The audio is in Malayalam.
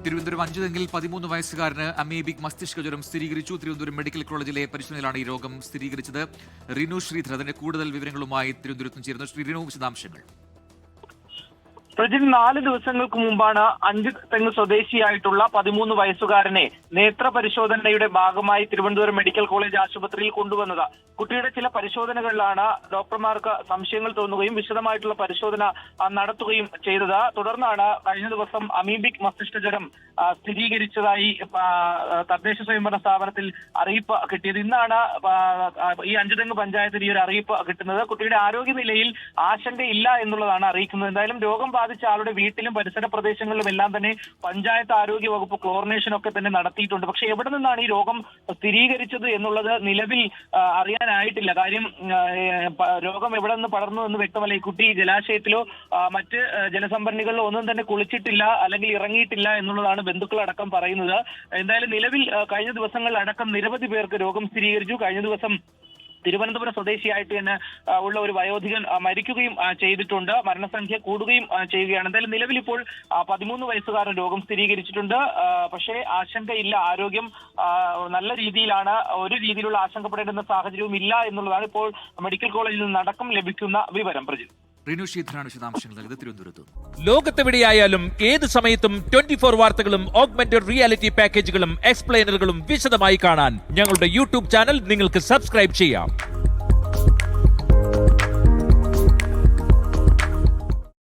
തിരുവനന്തപുരം അഞ്ചുതെങ്ങിൽ 13 വയസ്സുകാരന് അമീബിക് മസ്തിഷ്ക ജ്വരം സ്ഥിരീകരിച്ചു. തിരുവനന്തപുരം മെഡിക്കൽ കോളേജിലെ പരിശോധനയിലാണ് ഈ രോഗം സ്ഥിരീകരിച്ചത്. റിനു ശ്രീധർ അതിന്റെ കൂടുതൽ വിവരങ്ങളുമായി തിരുവനന്തപുരത്തും ചേരുന്നു. റിനു, വിശദാംശങ്ങൾ. പ്രജിൻ 4 ദിവസങ്ങൾക്ക് മുമ്പാണ് അഞ്ചുതെങ്ങ് സ്വദേശിയായിട്ടുള്ള 13 വയസ്സുകാരനെ നേത്ര പരിശോധനയുടെ ഭാഗമായി തിരുവനന്തപുരം മെഡിക്കൽ കോളേജ് ആശുപത്രിയിൽ കൊണ്ടുവന്നത്. കുട്ടിയുടെ ചില പരിശോധനകളിലാണ് ഡോക്ടർമാർക്ക് സംശയങ്ങൾ തോന്നുകയും വിശദമായിട്ടുള്ള പരിശോധന നടത്തുകയും ചെയ്തത്. തുടർന്നാണ് കഴിഞ്ഞ ദിവസം അമീബിക് മസ്തിഷ്ക ജ്വരം സ്ഥിരീകരിച്ചതായി തദ്ദേശ സ്വയംഭരണ സ്ഥാപനത്തിൽ അറിയിപ്പ് കിട്ടിയത്. ഇന്നാണ് ഈ അഞ്ചുതെങ്ങ് പഞ്ചായത്തിൽ ഈ ഒരു അറിയിപ്പ് കിട്ടുന്നത്. കുട്ടിയുടെ ആരോഗ്യനിലയിൽ ആശങ്കയില്ല എന്നുള്ളതാണ് അറിയിക്കുന്നത്. എന്തായാലും രോഗം ബാധിച്ച ആളുടെ വീട്ടിലും പരിസര പ്രദേശങ്ങളിലും എല്ലാം തന്നെ പഞ്ചായത്ത് ആരോഗ്യ വകുപ്പ് ക്ലോറിനേഷൻ ഒക്കെ തന്നെ നടത്തിയിട്ടുണ്ട്. പക്ഷെ എവിടെ നിന്നാണ് ഈ രോഗം സ്ഥിരീകരിച്ചത് എന്നുള്ളത് നിലവിൽ അറിയാനായിട്ടില്ല. കാര്യം രോഗം എവിടെ നിന്ന് പടർന്നു എന്ന് വ്യക്തമല്ല. ഈ കുട്ടി ജലാശയത്തിലോ മറ്റ് ജലസംഭരണികളിലോ ഒന്നും തന്നെ കുളിച്ചിട്ടില്ല അല്ലെങ്കിൽ ഇറങ്ങിയിട്ടില്ല എന്നുള്ളതാണ് ബന്ധുക്കളടക്കം പറയുന്നത്. എന്തായാലും നിലവിൽ കഴിഞ്ഞ ദിവസങ്ങളിലടക്കം നിരവധി പേർക്ക് രോഗം സ്ഥിരീകരിച്ചു. കഴിഞ്ഞ ദിവസം തിരുവനന്തപുരം സ്വദേശിയായിട്ട് തന്നെ ഉള്ള ഒരു വയോധികൻ മരിക്കുകയും ചെയ്തിട്ടുണ്ട്. മരണസംഖ്യ കൂടുകയും ചെയ്യുകയാണ്. എന്തായാലും നിലവിൽ ഇപ്പോൾ 13 വയസ്സുകാരൻ രോഗം സ്ഥിരീകരിച്ചിട്ടുണ്ട്. പക്ഷേ ആശങ്കയില്ല, ആരോഗ്യം നല്ല രീതിയിലാണ്, ഒരു രീതിയിലുള്ള ആശങ്കപ്പെടേണ്ടുന്ന സാഹചര്യവും ഇല്ല എന്നുള്ളതാണ് ഇപ്പോൾ മെഡിക്കൽ കോളേജിൽ നിന്നടക്കം ലഭിക്കുന്ന വിവരം. പ്രജിൽ, റിനു ശ്രീധറാണ് വിശദാംശങ്ങൾ നൽകിയത് തിരുവനന്തപുരത്ത്. ലോകത്തെവിടെയായാലും ഏത് സമയത്തും 24 വാർത്തകളും ഓഗ്മെന്റഡ് റിയാലിറ്റി പാക്കേജുകളും എക്സ്പ്ലെയിനറുകളും വിശദമായി കാണാൻ ഞങ്ങളുടെ യൂട്യൂബ് ചാനൽ നിങ്ങൾക്ക് സബ്സ്ക്രൈബ് ചെയ്യാം.